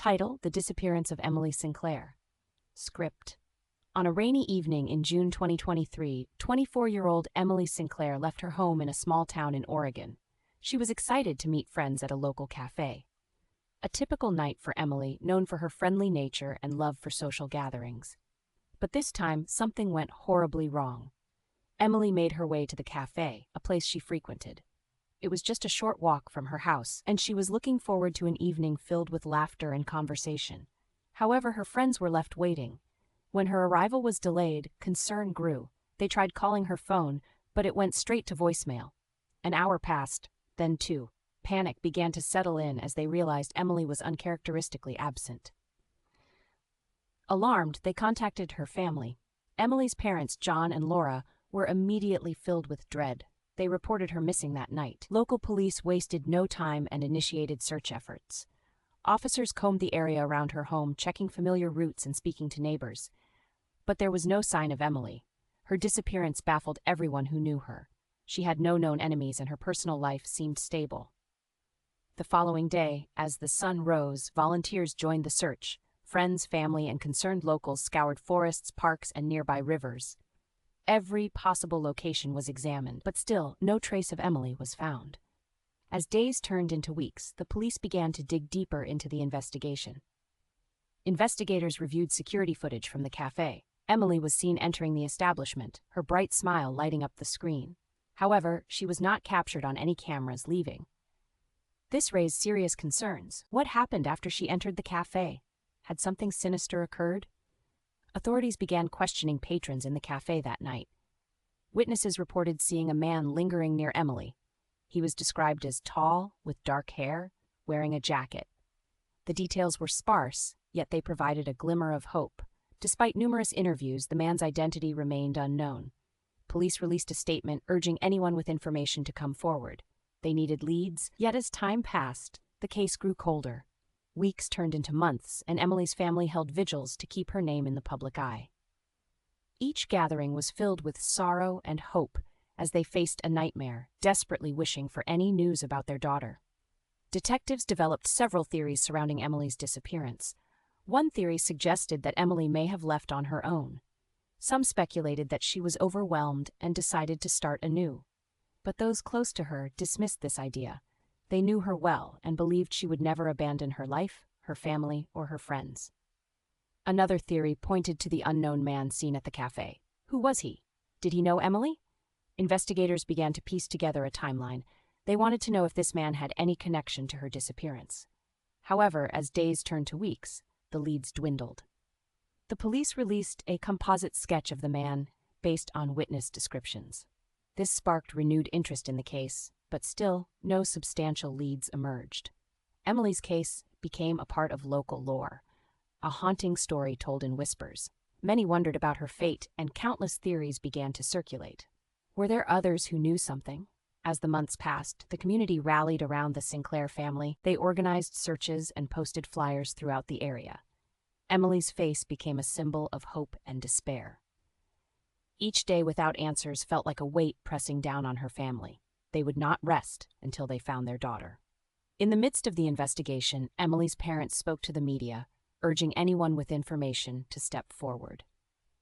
Title: The Disappearance of Emily Sinclair. Script: On a rainy evening in June 2023, 24-year-old Emily Sinclair left her home in a small town in Oregon. She was excited to meet friends at a local cafe. A typical night for Emily, known for her friendly nature and love for social gatherings. But this time, something went horribly wrong. Emily made her way to the cafe, a place she frequented. It was just a short walk from her house, and she was looking forward to an evening filled with laughter and conversation. However, her friends were left waiting. When her arrival was delayed, concern grew. They tried calling her phone, but it went straight to voicemail. An hour passed, then two. Panic began to settle in as they realized Emily was uncharacteristically absent. Alarmed, they contacted her family. Emily's parents, John and Laura, were immediately filled with dread. They reported her missing that night. Local police wasted no time and initiated search efforts. Officers combed the area around her home, checking familiar routes and speaking to neighbors. But there was no sign of Emily. Her disappearance baffled everyone who knew her. She had no known enemies and her personal life seemed stable. The following day, as the sun rose, volunteers joined the search. Friends, family, and concerned locals scoured forests, parks, and nearby rivers. Every possible location was examined, but still, no trace of Emily was found. As days turned into weeks, the police began to dig deeper into the investigation. Investigators reviewed security footage from the cafe. Emily was seen entering the establishment, her bright smile lighting up the screen. However, she was not captured on any cameras leaving. This raised serious concerns. What happened after she entered the cafe? Had something sinister occurred? Authorities began questioning patrons in the cafe that night. Witnesses reported seeing a man lingering near Emily. He was described as tall, with dark hair, wearing a jacket. The details were sparse, yet they provided a glimmer of hope. Despite numerous interviews, the man's identity remained unknown. Police released a statement urging anyone with information to come forward. They needed leads, yet as time passed, the case grew colder. Weeks turned into months, and Emily's family held vigils to keep her name in the public eye. Each gathering was filled with sorrow and hope as they faced a nightmare, desperately wishing for any news about their daughter. Detectives developed several theories surrounding Emily's disappearance. One theory suggested that Emily may have left on her own. Some speculated that she was overwhelmed and decided to start anew. But those close to her dismissed this idea. They knew her well and believed she would never abandon her life, her family, or her friends. Another theory pointed to the unknown man seen at the cafe. Who was he? Did he know Emily? Investigators began to piece together a timeline. They wanted to know if this man had any connection to her disappearance. However, as days turned to weeks, the leads dwindled. The police released a composite sketch of the man based on witness descriptions. This sparked renewed interest in the case, but still, no substantial leads emerged. Emily's case became a part of local lore, a haunting story told in whispers. Many wondered about her fate, and countless theories began to circulate. Were there others who knew something? As the months passed, the community rallied around the Sinclair family. They organized searches and posted flyers throughout the area. Emily's face became a symbol of hope and despair. Each day without answers felt like a weight pressing down on her family. They would not rest until they found their daughter. In the midst of the investigation, Emily's parents spoke to the media, urging anyone with information to step forward.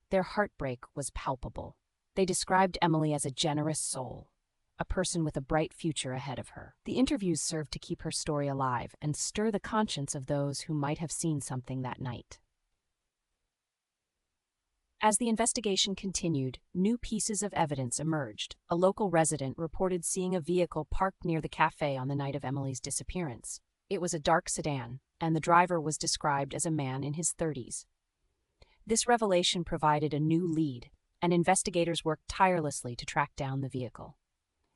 Their heartbreak was palpable. They described Emily as a generous soul, a person with a bright future ahead of her. The interviews served to keep her story alive and stir the conscience of those who might have seen something that night. As the investigation continued, new pieces of evidence emerged. A local resident reported seeing a vehicle parked near the cafe on the night of Emily's disappearance. It was a dark sedan, and the driver was described as a man in his 30s. This revelation provided a new lead, and investigators worked tirelessly to track down the vehicle.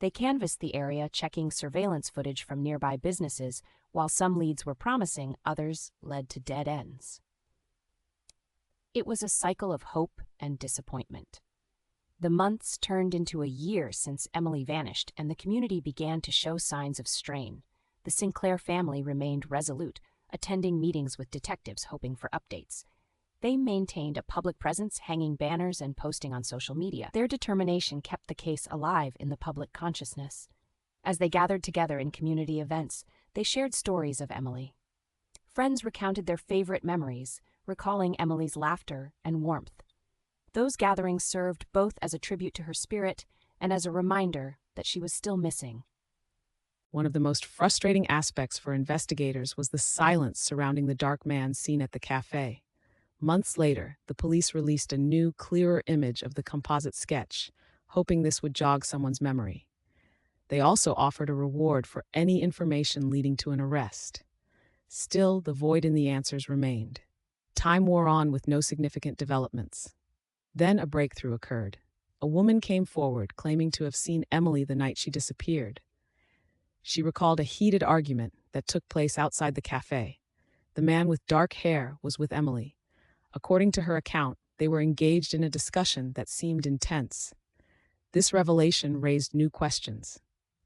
They canvassed the area, checking surveillance footage from nearby businesses. While some leads were promising, others led to dead ends. It was a cycle of hope and disappointment. The months turned into a year since Emily vanished, and the community began to show signs of strain. The Sinclair family remained resolute, attending meetings with detectives hoping for updates. They maintained a public presence, hanging banners and posting on social media. Their determination kept the case alive in the public consciousness. As they gathered together in community events, they shared stories of Emily. Friends recounted their favorite memories, recalling Emily's laughter and warmth. Those gatherings served both as a tribute to her spirit and as a reminder that she was still missing. One of the most frustrating aspects for investigators was the silence surrounding the dark man seen at the cafe. Months later, the police released a new, clearer image of the composite sketch, hoping this would jog someone's memory. They also offered a reward for any information leading to an arrest. Still, the void in the answers remained. Time wore on with no significant developments. Then a breakthrough occurred. A woman came forward claiming to have seen Emily the night she disappeared. She recalled a heated argument that took place outside the cafe. The man with dark hair was with Emily. According to her account, they were engaged in a discussion that seemed intense. This revelation raised new questions.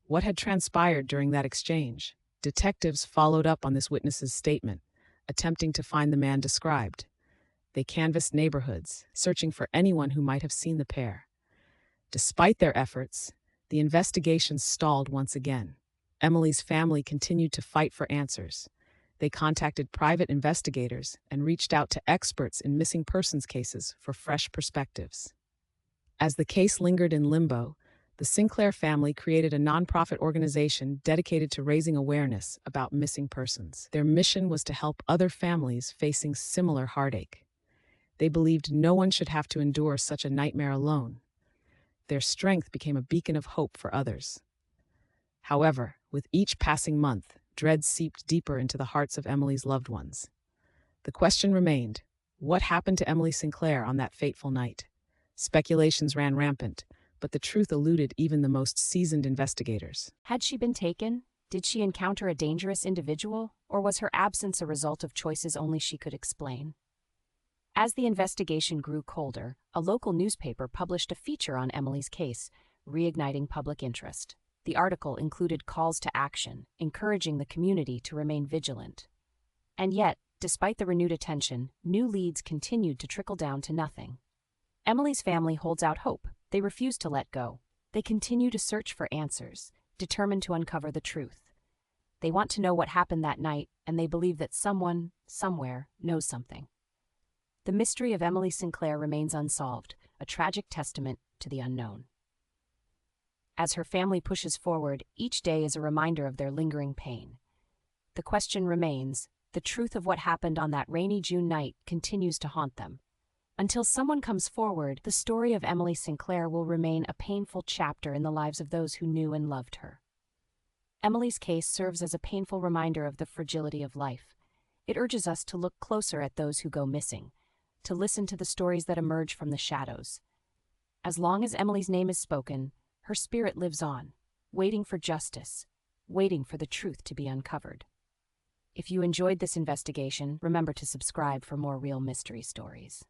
What had transpired during that exchange? Detectives followed up on this witness's statement, attempting to find the man described. They canvassed neighborhoods, searching for anyone who might have seen the pair. Despite their efforts, the investigation stalled once again. Emily's family continued to fight for answers. They contacted private investigators and reached out to experts in missing persons cases for fresh perspectives. As the case lingered in limbo, the Sinclair family created a nonprofit organization dedicated to raising awareness about missing persons. Their mission was to help other families facing similar heartache. They believed no one should have to endure such a nightmare alone. Their strength became a beacon of hope for others. However, with each passing month, dread seeped deeper into the hearts of Emily's loved ones. The question remained, what happened to Emily Sinclair on that fateful night? Speculations ran rampant, but the truth eluded even the most seasoned investigators. Had she been taken? Did she encounter a dangerous individual? Or was her absence a result of choices only she could explain? As the investigation grew colder, a local newspaper published a feature on Emily's case, reigniting public interest. The article included calls to action, encouraging the community to remain vigilant. And yet, despite the renewed attention, new leads continued to trickle down to nothing. Emily's family holds out hope. They refuse to let go. They continue to search for answers, determined to uncover the truth. They want to know what happened that night, and they believe that someone, somewhere, knows something. The mystery of Emily Sinclair remains unsolved, a tragic testament to the unknown. As her family pushes forward, each day is a reminder of their lingering pain. The question remains, the truth of what happened on that rainy June night continues to haunt them. Until someone comes forward, the story of Emily Sinclair will remain a painful chapter in the lives of those who knew and loved her. Emily's case serves as a painful reminder of the fragility of life. It urges us to look closer at those who go missing, to listen to the stories that emerge from the shadows. As long as Emily's name is spoken, her spirit lives on, waiting for justice, waiting for the truth to be uncovered. If you enjoyed this investigation, remember to subscribe for more real mystery stories.